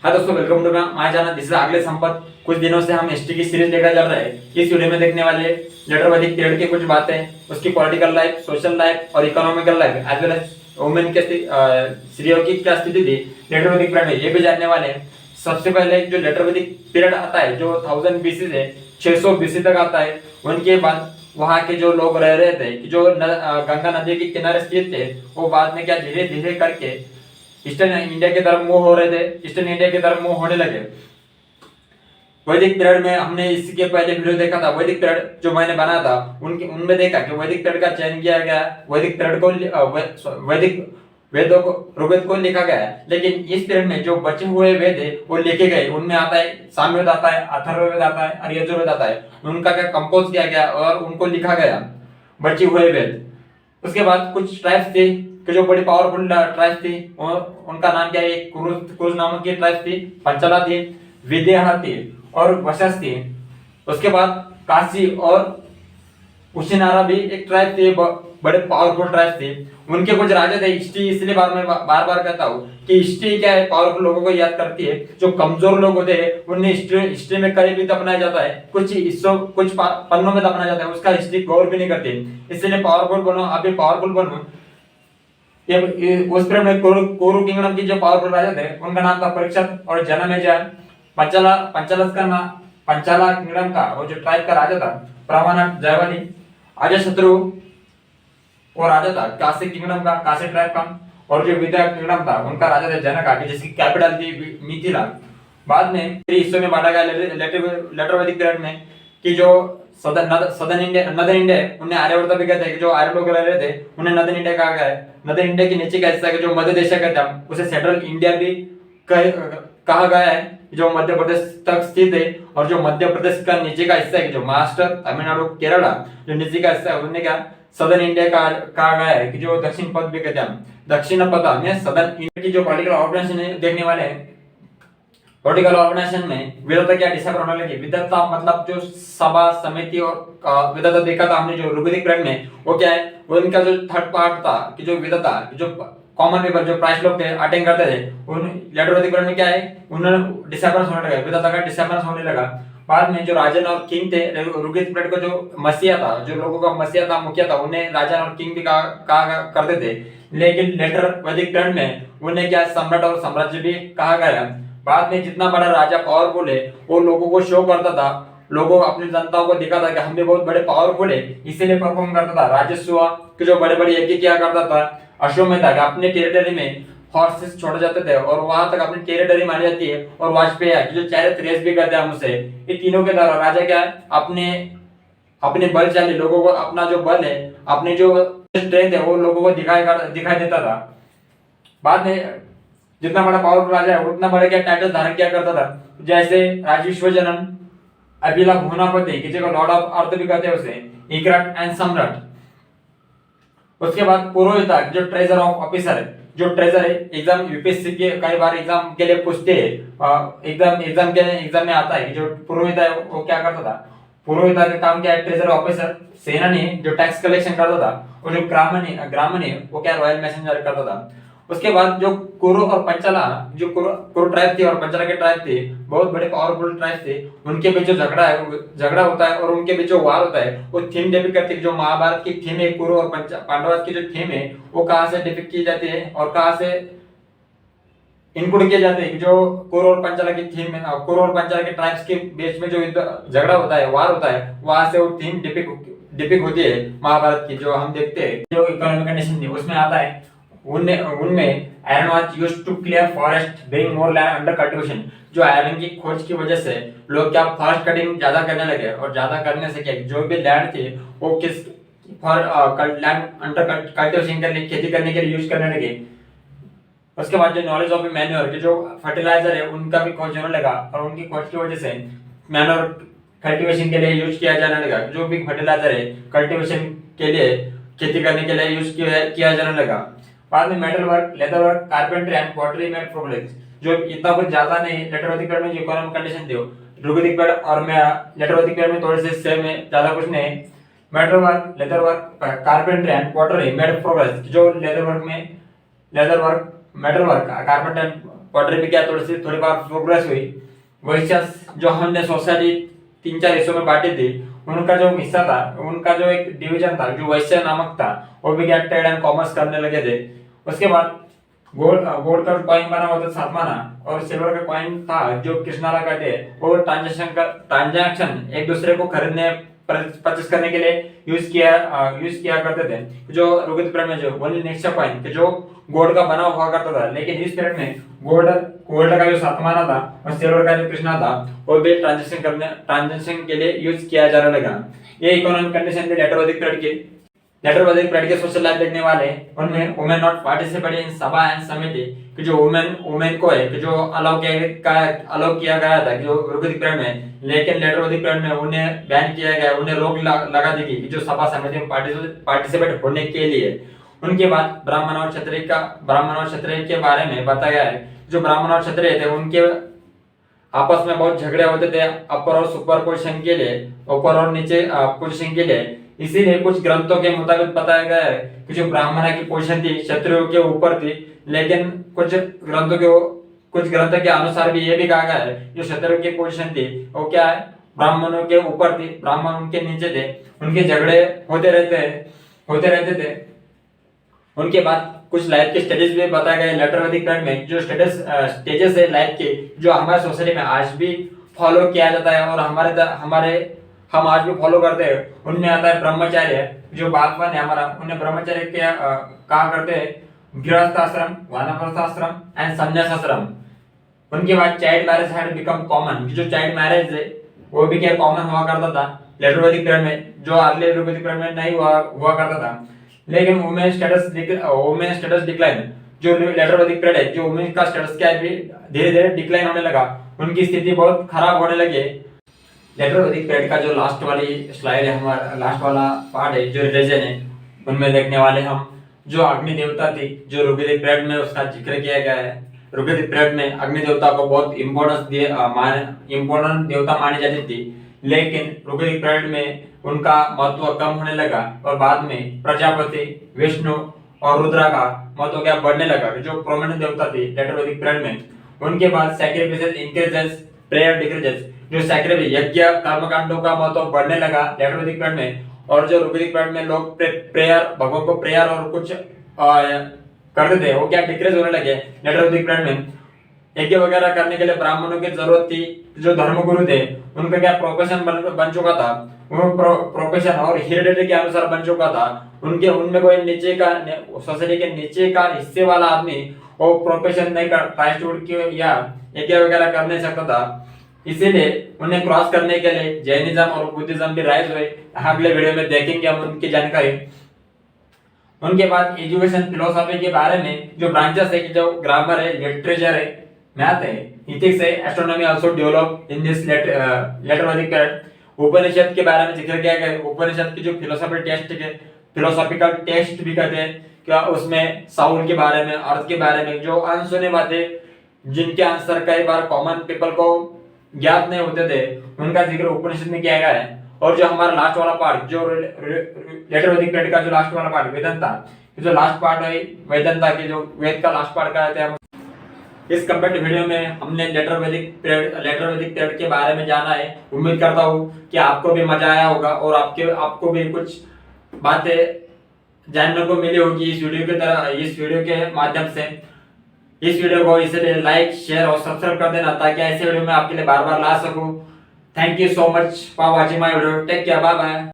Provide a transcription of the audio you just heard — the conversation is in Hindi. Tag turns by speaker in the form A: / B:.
A: हाँ दोस्तों, welcome to my channel. This is अगले संपत। कुछ दिनों से हम हिस्ट्री की सीरीज लेकर चल रहे हैं। इस वीडियो में देखने वाले लेटर वैदिक पीरियड की कुछ बातें, उसकी पॉलिटिकल लाइफ, सोशल लाइफ और economical life as well as women के स्त्रियों की क्या स्थिति थी लेटर वैदिक पीरियड में, ये भी जानने वाले हैं। सबसे पहले जो लेटर वैदिक पीरियड आता है जो 1000 बीसी से 600 बीसी तक आता है, उनके बाद वहाँ के जो लोग रह रहे थे कि जो गंगा नदी के किनारे स्थित थे, वो बाद में क्या धीरे धीरे करके ईस्टर्न इंडिया की तरफ मूव हो रहे थे, ईस्टर्न इंडिया की तरफ मूव होने लगे। वैदिक पीरियड में हमने इसके पहले वीडियो देखा था, वैदिक पीरियड जो मैंने बनाया था उनके उनमें देखा कि वैदिक पीरियड का चयन किया गया, वैदिक पीरियड को वैदिक वेदों को ऋग्वेद को लिखा गया है। लेकिन इस पीरियड में जो बचे हुए वेद है वो लिखे गए, उनमें आता है सामवेद आता है, अथर्ववेद आता है और यजुर्वेद आता है। उनका क्या कंपोज किया गया और उनको लिखा गया बचे हुए वेद। उसके बाद कुछ ट्राइब्स थे कि जो बड़ी पावरफुल ट्राइब्स थी, उनका नाम क्या है, कुरुज नामक की ट्राइब्स थी, पंचला थी, विदेहा थी और वशस थी। उसके बाद काशी और कुशिनारा भी एक ट्राइब थे, बड़े पावरफुल ट्राइब थे। उनके कुछ राजा थे। हिस्ट्री इसलिए मैं बार बार कहता हूँ कि हिस्ट्री क्या है, पावरफुल लोगों को याद करती है। जो कमजोर लोग होते हैं उन्हें हिस्ट्री में कहीं भी दफनाया जाता है, कुछ हिस्सों कुछ पन्नों में दफनाया जाता है, उसका हिस्ट्री गौर भी नहीं करते। इसलिए पावरफुल बनो, अभी पावरफुल बनो। ये उस पीरियड में कोरु किंगडम की जो पावरफुल राजा थे उनका नाम था परीक्षित और जनमेजय। पंचाला किंगडम का वो जो ट्राइब का राजा था प्रमाणक जयवली। अजाशत्रु वो राजा था काशी किंगडम का, काशी ट्राइब का। और जो विद्या किंगडम था उनका राजा था जनका, जिसकी कैपिटल थी मिथिला। बाद में 3 हिस्सों में बांटा गया लेटर वैदिक पीरियड में कि जो सदर्न इंडिया नदर इंडिया उन्हें आर्यवर्त भी कहते हैं कि जो आर्य लोग रह रहे थे उन्हें नदर इंडिया कहा गया है। नदर इंडिया के नीचे का हिस्सा जो मध्य एशिया कहते हैं उसे सेंट्रल इंडिया भी कहा गया है, जो मध्य प्रदेश तक स्थित है। और जो मध्य प्रदेश का नीचे का हिस्सा है जो महाराष्ट्र, तमिलनाडु, केरला जो नीचे का हिस्सा है उन्हें क्या सदर्न इंडिया कहा गया है कि जो दक्षिण पथ भी कहते हैं। दक्षिण पथ में सदर्न इंडिया की जो पॉलिटिकल ऑर्गेनाइजेशन देखने वाले हैं। पॉलिटिकल ऑर्गेनाइजेशन में विधता क्या डिसाइड होने लगी। विधता मतलब जो सभा समिति और विधता देखा था हमने जो ऋग्वेदिक पीरियड में, वो क्या है, वो इनका जो थर्ड पार्ट था कि जो विधता जो कॉमन पीपल जो प्राइस लोग थे अटेंड करते थे, उन लेटर वैदिक पीरियड में क्या है उन्होंने डिसअपियरेंस होने लगा, विधता का डिसअपियरेंस होने लगा। बाद में जो राजन और किंग थे ऋग्वेदिक पीरियड को जो मसीहा था, जो लोगों का मसीहा था, मुखिया था, उन्हें राजन और किंग भी कहा करते थे। लेकिन लेटर वैदिक पीरियड में उन्हें क्या सम्राट और साम्राज्य भी कहा गया। बाद में जितना बड़ा राजा पावरफुल है वो लोगों को शो करता था, लोगों अपनी जनताओं को दिखाता कि हम भी बहुत बड़े पावरफुल है, इसीलिए परफॉर्म करता था। राजस्व कि जो बड़े बड़े यज्ञ किया करता था। अश्वमेध कि अपने टेरिटरी में हॉर्सेस छोड़े जाते थे और वहां तक अपनी टेरिटरी मानी जाती है। और वाजपेयी जो चैरियट रेस भी कहते हैं हम उसे, ये तीनों के द्वारा राजा क्या है अपने अपने बलशाली लोगों को, अपना जो बल है, अपने जो स्ट्रेंथ है वो लोगों को दिखाई देता था। बाद में जितना बड़ा पावरफुल राजा है उतना बड़ा क्या टाइटल धारण किया करता था, जैसे राजेश्वरजनन, अभिला भुवनापति किसी को लॉर्ड ऑफ अर्थ भी कहते हैं उसे, इकराट एंड सम्राट। उसके बाद पुरोहिता जो ट्रेजर ऑफ ऑफिसर है, जो ट्रेजर है एग्जाम यूपीएससी के कई बार एग्जाम के लिए पूछते हैं, एग्जाम में आता है कि जो पुरोहिता है वो क्या करता था। पुरोहिता का काम क्या है, ट्रेजर ऑफिसर, सेनानी जो टैक्स कलेक्शन करता था। और जो ग्रामणी वो क्या रॉयल मैसेंजर करता था। उसके बाद जो कुरु और पंचला, जो कुरु ट्राइब थी और पंचला के ट्राइब थे, बहुत बड़े पावरफुल ट्राइब थे। उनके बीच जो झगड़ा होता है और उनके बीच जो वार होता है वो थीम डिपिक्ट करती है। जो महाभारत की थीम है कुरु और पांडव की जो थीम है वो कहाँ से डिपिक्ट की जाती है और कहाँ से इंक्लूड किए जाते हैं। जो कुरु और पंचला की थीम है, कुरु और पंचला के ट्राइब्स के बीच में जो झगड़ा होता है, वार होता है, वहां से वो थीम डिपिक्ट होती है महाभारत की। जो हम देखते हैं जो इकोनॉमिक कंडीशन थी उसमें आता है, उनमें iron was used to clear forest, bring more land under cultivation. जो आयरन की खोज की वजह से लोग क्या फॉरेस्ट कटिंग ज्यादा करने लगे और ज्यादा करने से क्या जो भी लैंड थी वो किस लैंड अंडर कल्टीवेशन के लिए, खेती करने के लिए यूज करने लगे। उसके बाद जो नॉलेज ऑफ मैन्योर के जो फर्टिलाइजर है उनका भी खोज होने लगा और उनकी खोज की वजह से मैन्योर कल्टीवेशन के लिए यूज किया जाने लगा। जो भी फर्टिलाइजर है कल्टीवेशन के लिए, खेती करने के लिए यूज किया जाने लगा। बाद में metal work, leather work, carpentry and pottery made progress. जो इतना कुछ ज्यादा नहीं लेटर वैदिक पीरियड में जो इकोनॉमिक कंडीशन थी ऋग्वेदिक पीरियड और मैं लेटर वैदिक पीरियड में थोड़े से सेम है, ज्यादा कुछ नहीं। Metal work, leather work, carpentry and pottery made progress. जो leather work, metal work, carpenter pottery पे क्या थोड़ी बार प्रोग्रेस हुई। वैसे जो हमने सोसाइटी 3-4 हिस्सों में बांटी थी, उनका जो हिस्सा था, उनका जो एक डिवीजन था जो वैश्य नामक था, वो भी क्या ट्रेड एंड कॉमर्स करने लगे थे। उसके बाद गोल्ड का कॉइन बना हुआ था सातवाना, और सिल्वर का कॉइन था जो कृष्णाला का थे, वो ट्रांजैक्शन एक दूसरे को खरीदने परचेस करने के लिए यूज किया करते थे। जो रुगित पीरियड में जो ओनली नेक्स्ट कॉइन जो गोल्ड का बना हुआ करता था, लेकिन इस पीरियड में गोल्ड का जो सातवाना था और सिल्वर का जो कृष्णा था, वो भी ट्रांजेक्शन के लिए यूज किया जाने लगा। ये इकोनॉमिक कंडीशन थे लेटर वैदिक पीरियड के सोशल लाइफ देखने वाले, उनमें वुमेन नॉट पार्टिसिपेट इन सभा एंड समिति, कि जो वुमेन को है कि जो अलाउ किया गया था कि जो ऋग्वेदिक पीरियड में, लेकिन लेटर वैदिक पीरियड में उन्हें बैन किया गया, उन्हें रोक लगा दी गई कि जो सभा समिति में पार्टिसिपेट होने के लिए। उनके बाद ब्राह्मण और क्षत्रिय के बारे में बताया गया है। जो ब्राह्मण और क्षत्रिय थे उनके आपस में बहुत झगड़े होते थे अपर और सुपर पोजीशन के लिए, ऊपर और नीचे पोजीशन के लिए। इसीलिए कुछ ग्रंथों के मुताबिक बताया गया है कि जो ब्राह्मण की पोजीशन थी क्षत्रियों के ऊपर थी, लेकिन कुछ ग्रंथों के अनुसार भी ये भी कहा गया है जो क्षत्रियों की पोजीशन थी वो क्या है, ब्राह्मणों के ऊपर थी, ब्राह्मण उनके नीचे थे। उनके झगड़े होते रहते थे। उनके बाद कुछ लाइफ के स्टेजेस भी बताए गए लेटर वैदिक पीरियड में, जो स्टेजेस है लाइफ के जो हमारे सोसाइटी में आज भी फॉलो किया जाता है और हम आज भी फॉलो करते हैं। उनमें आता है ब्रह्मचर्य, जो बागवान है हमारा, उन्हें ब्रह्मचर्य क्या कहा करते हैं, गृहस्थ आश्रम, वानप्रस्थ आश्रम एंड संन्यास आश्रम। उनके बाद child marriage had become common, जो चाइल्ड मैरिज है वो भी क्या कॉमन हुआ करता था लेटर वैदिक पीरियड में, जो अर्ली वैदिक पीरियड में नहीं हुआ करता था। लेकिन वुमेन स्टेटस डिक्लाइन, जो लेटर वैदिक पीरियड है, जो वुमेन का स्टेटस क्या है धीरे धीरे डिक्लाइन होने लगा, उनकी स्थिति बहुत खराब होने लगी। लेटर वैदिक पीरियड का जो लास्ट वाली स्लाइड है, हमारा लास्ट वाला पार्ट है जो रिलीजन है, उनमें देखने वाले हम जो अग्नि देवता थी, जो ऋग्वेदिक पीरियड में उसका जिक्र किया गया है। ऋग्वेदिक पीरियड में अग्नि देवता को बहुत इम्पोर्टेंट देवता मानी जाती थी, लेकिन ऋग्वेदिक पीरियड में उनका महत्व कम होने लगा और बाद में प्रजापति, विष्णु और रुद्रा का महत्व क्या बढ़ने लगा, जो प्रोमिनेंट देवता थी लेटर वैदिक पीरियड में। उनके बाद सैक्रिफिसेस इंक्रीजेस, प्रेयर डिक्रीजेस, जो सैक्रिफिस यज्ञ कर्मकांडों का महत्व बढ़ने लगा लेटर वैदिक पीरियड में। और जो ऋग्वेदिक पीरियड में लोग प्रेयर, भगवान को प्रेयर और कुछ करते थे, वो क्या डिक्रीज होने लगे लेटर वैदिक पीरियड में। यज्ञ वगैरह करने के लिए ब्राह्मणों की जरूरत थी, जो धर्मगुरु थे उनका क्या प्रोफेशन बन चुका था, वो प्रोफेशन और हेरिडिटी के अनुसार बन चुका था। उनमें कोई नीचे का सोसाइटी के नीचे का हिस्से वाला आदमी वो प्रोफेशन नहीं कर प्राइस्टहुड की या यज्ञ वगैरह कर नहीं सकता था। इसीलिए उन्हें क्रॉस करने के लिए जैनिज्म और बुद्धिज्म भी राइज हुए। अगले वीडियो में देखेंगे हम उनकी जानकारी। उनके बाद एजुकेशन फिलोसॉफी के बारे में जो ब्रांचेस है, जो ग्रामर है, लिटरेचर है, मैथ है, इथिक्स है, astronomy also develop in this later Vedic period. Upanishad के बारे में जिक्र किया गया। उपनिषद की जो फिलोसॉफिकल टेस्ट भी कहते हैं, क्या उसमें साउल के बारे में, अर्थ के बारे में, जो अनसुने बातें जिनके आंसर कई बार कॉमन पीपल को ज्ञात नहीं होते थे, उनका जिक्र उपनिषद में किया गया है। और जो हमारा लास्ट वाला पार्ट, जो लेटर वैदिक पीरियड का जो लास्ट वाला पार्ट वेदांता, जो लास्ट पार्ट है वेदांता के, जो वेद का लास्ट पार्ट कहते हैं। इस कंप्लीट वीडियो में हमने लेटर वैदिक पीरियड के बारे में जाना है। उम्मीद करता हूँ कि आपको भी मजा आया होगा और आपको भी कुछ बातें जानने को मिली होगी इस वीडियो के माध्यम से। इस वीडियो को इसलिए लाइक, शेयर और सब्सक्राइब कर देना ताकि ऐसे वीडियो मैं आपके लिए बार बार ला सकूं। Thank you so much for watching my video. Take care, bye bye.